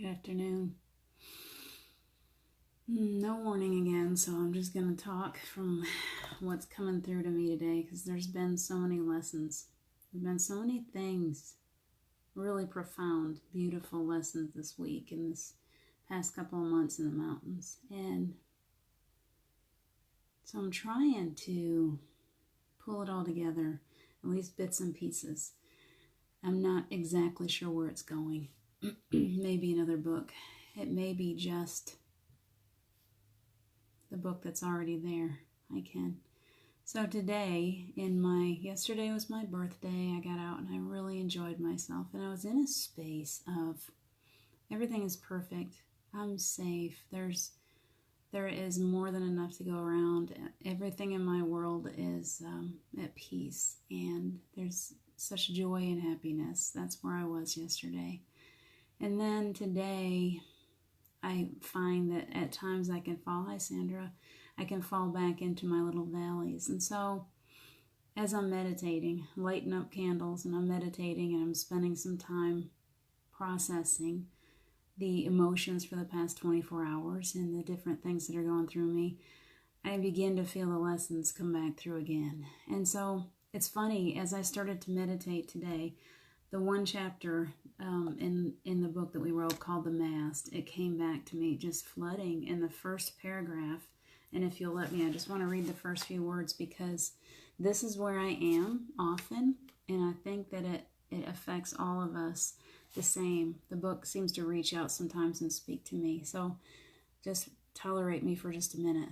Good afternoon. No warning again, so I'm just going to talk from what's coming through to me today because there's been so many lessons. There's been so many things, really profound, beautiful lessons this week and this past couple of months in the mountains. And so I'm trying to pull it all together, at least bits and pieces. I'm not exactly sure where it's going. Maybe another book. It may be just the book that's already there. I can. So today, yesterday was my birthday. I got out and I really enjoyed myself. And I was in a space of everything is perfect. I'm safe. There is more than enough to go around. Everything in my world is at peace. And there's such joy and happiness. That's where I was yesterday. And then today, I find that at times I can fall, hi Sandra, I can fall back into my little valleys. And so as I'm meditating, lighting up candles and I'm meditating and I'm spending some time processing the emotions for the past 24 hours and the different things that are going through me, I begin to feel the lessons come back through again. And so it's funny, as I started to meditate today, the one chapter in the book that we wrote called The Mast, it came back to me just flooding in the first paragraph. And if you'll let me, I just want to read the first few words because this is where I am often. And I think that it affects all of us the same. The book seems to reach out sometimes and speak to me. So just tolerate me for just a minute.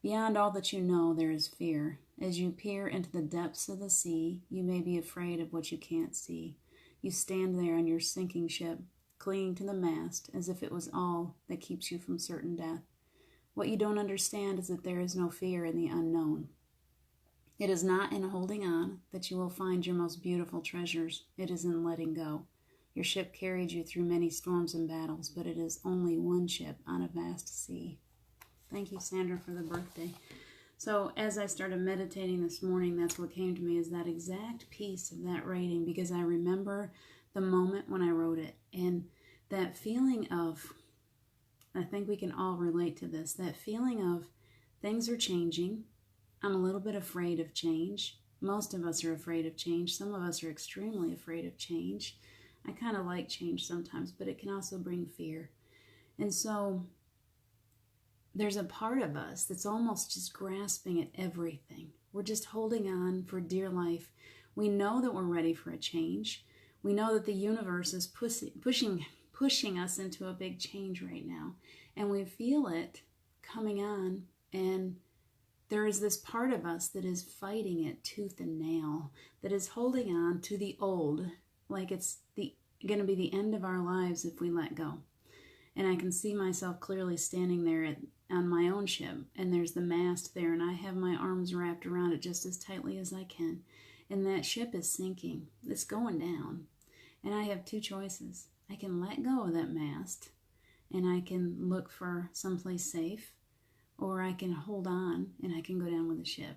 Beyond all that you know, there is fear. As you peer into the depths of the sea, you may be afraid of what you can't see. You stand there on your sinking ship, clinging to the mast as if it was all that keeps you from certain death. What you don't understand is that there is no fear in the unknown. It is not in holding on that you will find your most beautiful treasures. It is in letting go. Your ship carried you through many storms and battles, but it is only one ship on a vast sea. Thank you, Sandra, for the birthday. So as I started meditating this morning, that's what came to me, is that exact piece of that writing, because I remember the moment when I wrote it and that feeling of, I think we can all relate to this, that feeling of things are changing. I'm a little bit afraid of change. Most of us are afraid of change. Some of us are extremely afraid of change. I kind of like change sometimes, but it can also bring fear. And so there's a part of us that's almost just grasping at everything. We're just holding on for dear life. We know that we're ready for a change. We know that the universe is pushing us into a big change right now. And we feel it coming on. And there is this part of us that is fighting it tooth and nail, that is holding on to the old, like it's going to be the end of our lives if we let go. And I can see myself clearly standing there on my own ship, and there's the mast there, and I have my arms wrapped around it just as tightly as I can. And that ship is sinking. It's going down. And I have two choices. I can let go of that mast, and I can look for someplace safe, or I can hold on, and I can go down with the ship.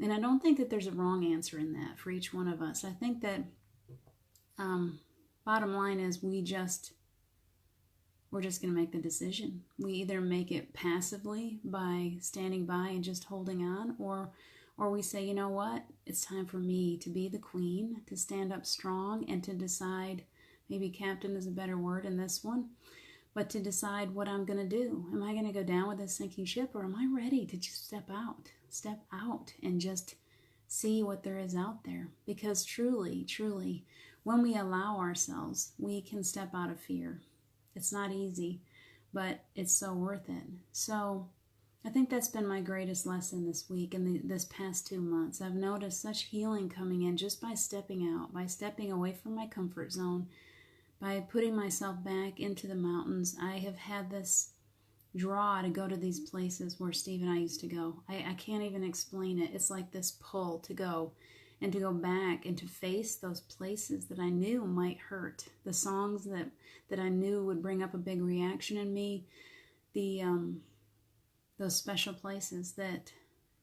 And I don't think that there's a wrong answer in that for each one of us. I think that bottom line is we're just going to make the decision. We either make it passively by standing by and just holding on, or we say, you know what, it's time for me to be the queen, to stand up strong and to decide, maybe captain is a better word in this one, but to decide what I'm going to do. Am I going to go down with this sinking ship, or am I ready to just step out and just see what there is out there? Because truly, truly, when we allow ourselves, we can step out of fear. It's not easy, but it's so worth it. So I think that's been my greatest lesson this week and this past 2 months. I've noticed such healing coming in just by stepping out, by stepping away from my comfort zone, by putting myself back into the mountains. I have had this draw to go to these places where Steve and I used to go. I can't even explain it. It's like this pull to go and to go back and to face those places that I knew might hurt. The songs that I knew would bring up a big reaction in me. Those special places that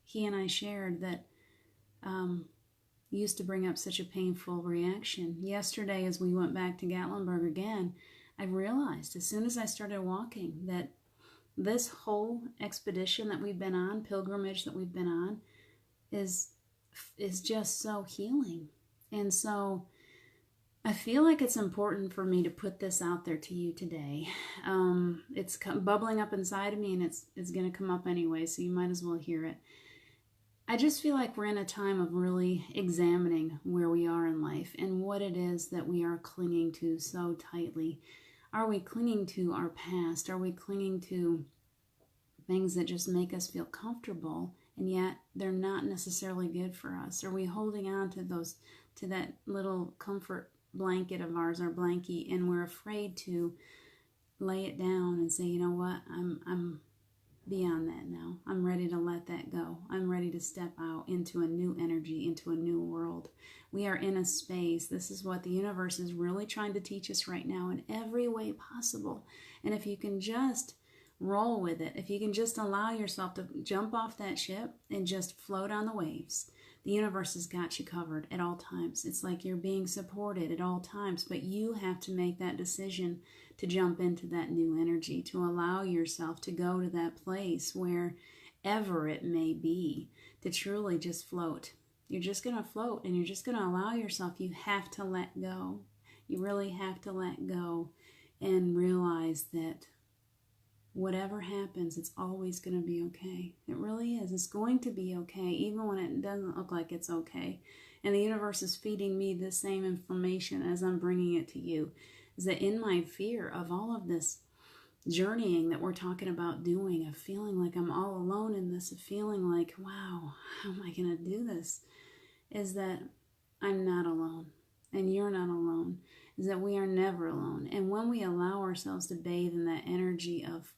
he and I shared that used to bring up such a painful reaction. Yesterday, as we went back to Gatlinburg again, I realized as soon as I started walking that this whole expedition that we've been on, pilgrimage that we've been on, is just so healing. And so I feel like it's important for me to put this out there to you today. It's bubbling up inside of me, and it's going to come up anyway, so you might as well hear it. I just feel like we're in a time of really examining where we are in life and what it is that we are clinging to so tightly. Are we clinging to our past? Are we clinging to things that just make us feel comfortable, and yet they're not necessarily good for us? Are we holding on to that little comfort blanket of ours, our blankie, and we're afraid to lay it down and say, you know what, I'm beyond that now. I'm ready to let that go. I'm ready to step out into a new energy, into a new world. We are in a space. This is what the universe is really trying to teach us right now in every way possible. And if you can just roll with it, if you can just allow yourself to jump off that ship and just float on the waves, the universe has got you covered at all times. It's like you're being supported at all times, but you have to make that decision to jump into that new energy, to allow yourself to go to that place wherever it may be, to truly just float. You're just going to float, and you're just going to allow yourself. You have to let go. You really have to let go and realize that whatever happens, it's always going to be okay. It really is. It's going to be okay, even when it doesn't look like it's okay. And the universe is feeding me the same information as I'm bringing it to you. Is that in my fear of all of this journeying that we're talking about doing, of feeling like I'm all alone in this, of feeling like, wow, how am I going to do this? Is that I'm not alone, and you're not alone. Is that we are never alone. And when we allow ourselves to bathe in that energy of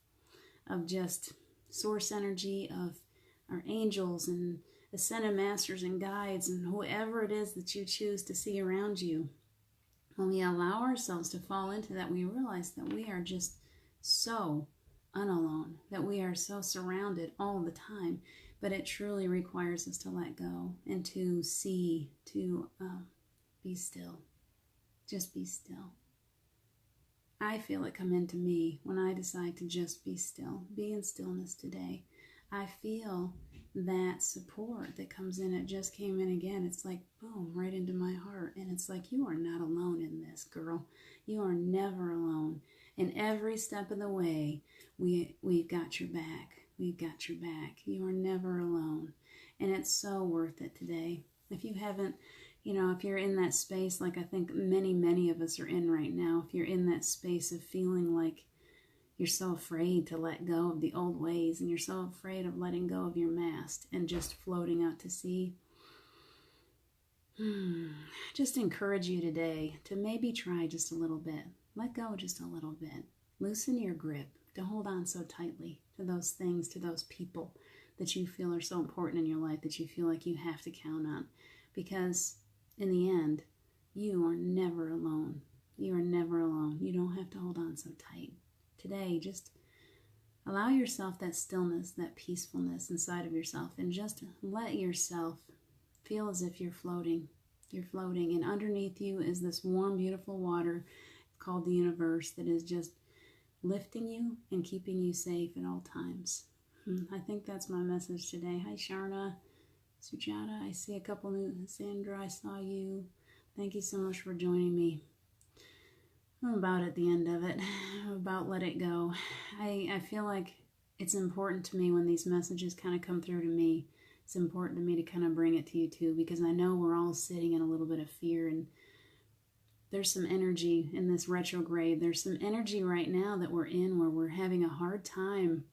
just source energy, of our angels and ascended masters and guides and whoever it is that you choose to see around you, when we allow ourselves to fall into that, we realize that we are just so unalone, that we are so surrounded all the time. But it truly requires us to let go and to see, to be still. Just be still. I feel it come into me when I decide to just be still, be in stillness today. I feel that support that comes in. It just came in again. It's like, boom, right into my heart. And it's like, you are not alone in this, girl. You are never alone. And every step of the way, we've got your back. We've got your back. You are never alone. And it's so worth it today. If you haven't, if you're in that space, like I think many of us are in right now, if you're in that space of feeling like you're so afraid to let go of the old ways, and you're so afraid of letting go of your mast and just floating out to sea, just encourage you today to maybe try just a little bit. Let go just a little bit. Loosen your grip. Don't hold on so tightly to those things, to those people that you feel are so important in your life, that you feel like you have to count on. Because in the end, you are never alone. You are never alone. You don't have to hold on so tight. Today, just allow yourself that stillness, that peacefulness inside of yourself, and just let yourself feel as if you're floating. You're floating, and underneath you is this warm, beautiful water called the universe that is just lifting you and keeping you safe at all times. I think that's my message today. Hi, Sharna, Sujata, I see a couple new. Sandra, I saw you. Thank you so much for joining me. I'm about at the end of it. I'm about let it go. I feel like it's important to me when these messages kind of come through to me. It's important to me to kind of bring it to you too, because I know we're all sitting in a little bit of fear, and there's some energy in this retrograde. There's some energy right now that we're in where we're having a hard time.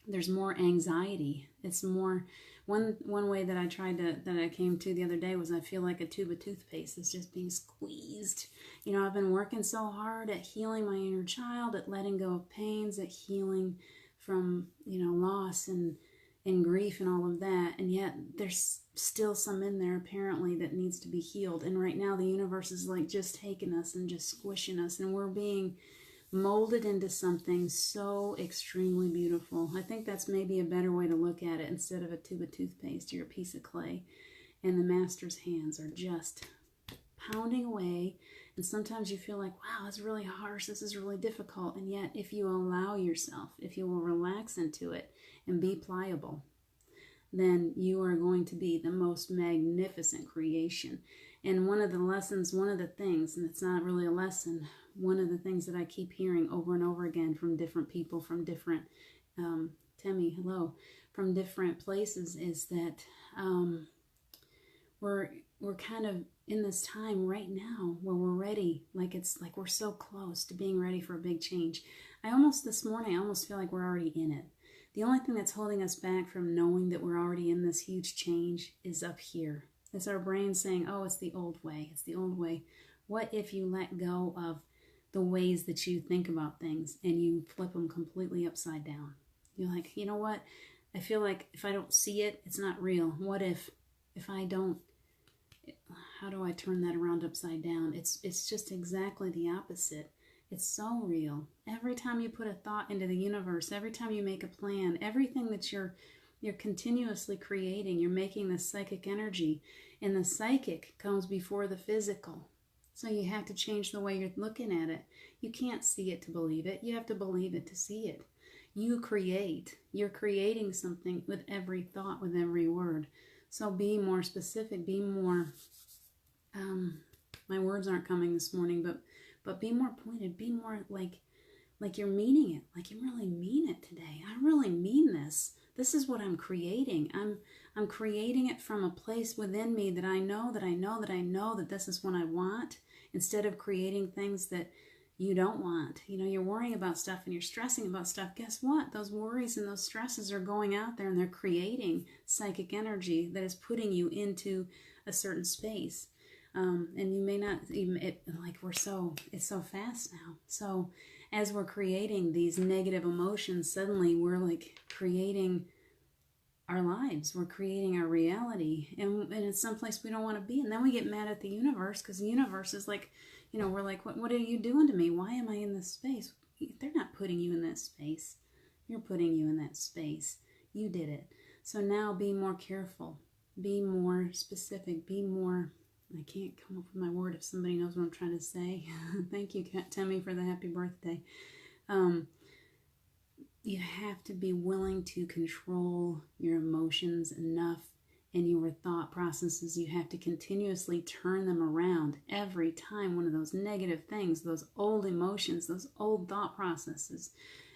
There's more anxiety. It's more, one way that I came to the other day was I feel like a tube of toothpaste is just being squeezed. I've been working so hard at healing my inner child, at letting go of pains, at healing from, loss and grief and all of that. And yet there's still some in there apparently that needs to be healed. And right now the universe is like just taking us and just squishing us, and we're being molded into something so extremely beautiful. I think that's maybe a better way to look at it. Instead of a tube of toothpaste, you're a piece of clay, and the master's hands are just pounding away And sometimes you feel like, wow, it's really harsh, this is really difficult. And yet, if you allow yourself, if you will relax into it and be pliable, then you are going to be the most magnificent creation. And one of the lessons, one of the things, and it's not really a lesson, one of the things that I keep hearing over and over again from different people, from different, Temi, hello, from different places, is that we're kind of in this time right now where we're ready, it's like we're so close to being ready for a big change. This morning, I almost feel like we're already in it. The only thing that's holding us back from knowing that we're already in this huge change is up here. It's our brain saying, oh, it's the old way. It's the old way. What if you let go of the ways that you think about things and you flip them completely upside down? You're like, you know what? I feel like if I don't see it, it's not real. What if I don't, how do I turn that around upside down? It's just exactly the opposite. It's so real. Every time you put a thought into the universe, every time you make a plan, everything that you're continuously creating, you're making this psychic energy, and the psychic comes before the physical. So you have to change the way you're looking at it. You can't see it to believe it. You have to believe it to see it. You create. You're creating something with every thought, with every word. So be more specific, be more, my words aren't coming this morning, but be more pointed, be more like you're meaning it, like you really mean it today. I really mean this. This is what I'm creating. I'm creating it from a place within me that I know that this is what I want, instead of creating things that you don't want. You're worrying about stuff and you're stressing about stuff. Guess what? Those worries and those stresses are going out there and they're creating psychic energy that is putting you into a certain space. And you may not even, it's so fast now. So as we're creating these negative emotions, suddenly we're creating our lives. We're creating our reality. And it's someplace we don't want to be. And then we get mad at the universe because the universe is like, we're like, what are you doing to me? Why am I in this space? They're not putting you in that space. You're putting you in that space. You did it. So now be more careful. Be more specific. Be more... I can't come up with my word if somebody knows what I'm trying to say. Thank you, Temi, for the happy birthday. You have to be willing to control your emotions enough and your thought processes. You have to continuously turn them around every time one of those negative things, those old emotions, those old thought processes,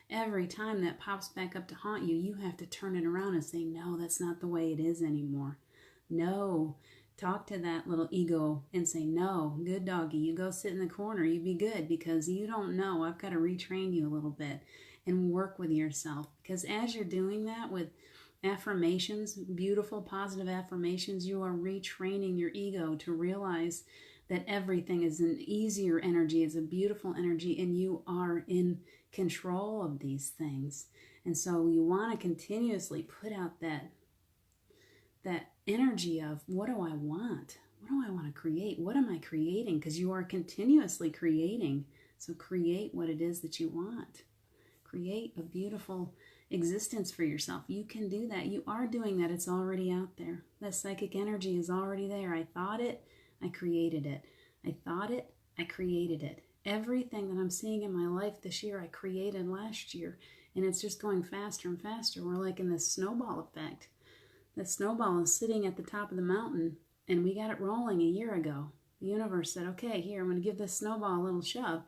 every time that pops back up to haunt you, you have to turn it around and say, no, that's not the way it is anymore. No. Talk to that little ego and say, no, good doggy, you go sit in the corner, you be good, because you don't know. I've got to retrain you a little bit and work with yourself. Because as you're doing that with affirmations, beautiful, positive affirmations, you are retraining your ego to realize that everything is an easier energy, it's a beautiful energy, and you are in control of these things. And so you want to continuously put out that energy of, what do I want? What do I want to create? What am I creating? Because you are continuously creating. So create what it is that you want. Create a beautiful existence for yourself. You can do that. You are doing that. It's already out there. That psychic energy is already there. I thought it, I created it. I thought it, I created it. Everything that I'm seeing in my life this year, I created last year. And it's just going faster and faster. We're like in this snowball effect. The snowball is sitting at the top of the mountain, and we got it rolling a year ago. The universe said, okay, here, I'm going to give this snowball a little shove,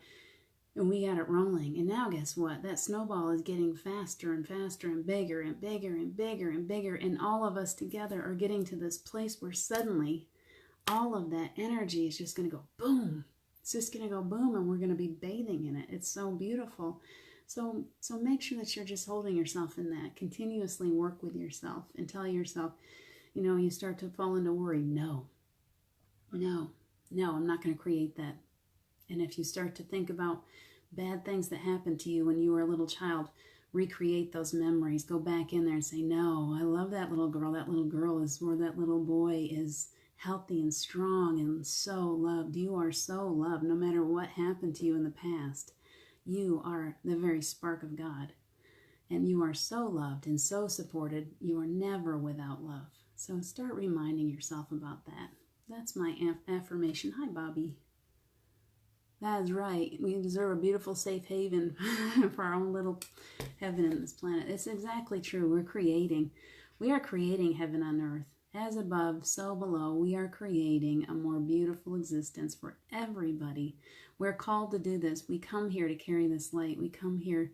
and we got it rolling. And now guess what? That snowball is getting faster and faster and bigger and bigger and bigger and bigger, and all of us together are getting to this place where suddenly all of that energy is just going to go boom. It's just going to go boom, and we're going to be bathing in it. It's so beautiful. So make sure that you're just holding yourself in that. Continuously work with yourself and tell yourself, you start to fall into worry. No, I'm not going to create that. And if you start to think about bad things that happened to you when you were a little child, recreate those memories. Go back in there and say, no, I love that little girl. That little girl is, or that little boy is healthy and strong and so loved. You are so loved no matter what happened to you in the past. You are the very spark of God, and you are so loved and so supported. You are never without love. So start reminding yourself about that. That's my affirmation. Hi, Bobby. That is right. We deserve a beautiful, safe haven for our own little heaven in this planet. It's exactly true. We are creating heaven on earth. As above, so below, we are creating a more beautiful existence for everybody. We're called to do this. We come here to carry this light. We come here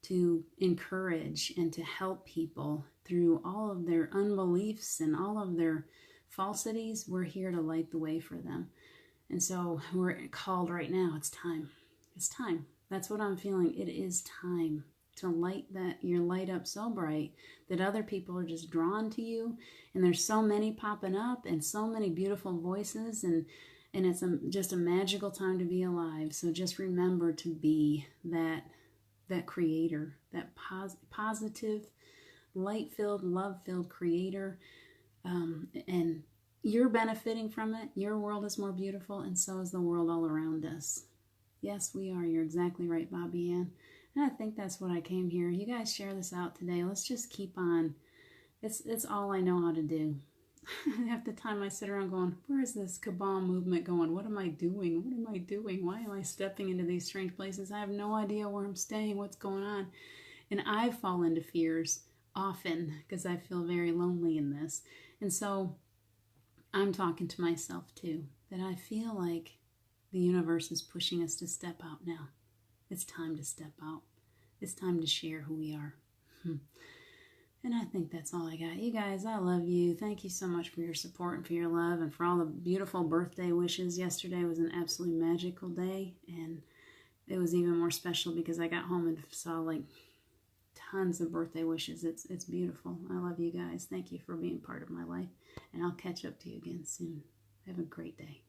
to encourage and to help people through all of their unbeliefs and all of their falsities. We're here to light the way for them. And so we're called right now. It's time. It's time. That's what I'm feeling. It is time to light your light up so bright that other people are just drawn to you. And there's so many popping up and so many beautiful voices, and it's just a magical time to be alive. So just remember to be that creator, that positive, light-filled, love-filled creator, and you're benefiting from it. Your world is more beautiful, and so is the world all around us. Yes, we are. You're exactly right, Bobby Ann. And I think that's what I came here. You guys share this out today. Let's just keep on. It's all I know how to do. Half the time I sit around going, where is this cabal movement going? What am I doing? What am I doing? Why am I stepping into these strange places? I have no idea where I'm staying, what's going on. And I fall into fears often because I feel very lonely in this. And so I'm talking to myself too, that I feel like the universe is pushing us to step out now. It's time to step out. It's time to share who we are. And I think that's all I got. You guys, I love you. Thank you so much for your support and for your love and for all the beautiful birthday wishes. Yesterday was an absolutely magical day, and it was even more special because I got home and saw like tons of birthday wishes. It's beautiful. I love you guys. Thank you for being part of my life, and I'll catch up to you again soon. Have a great day.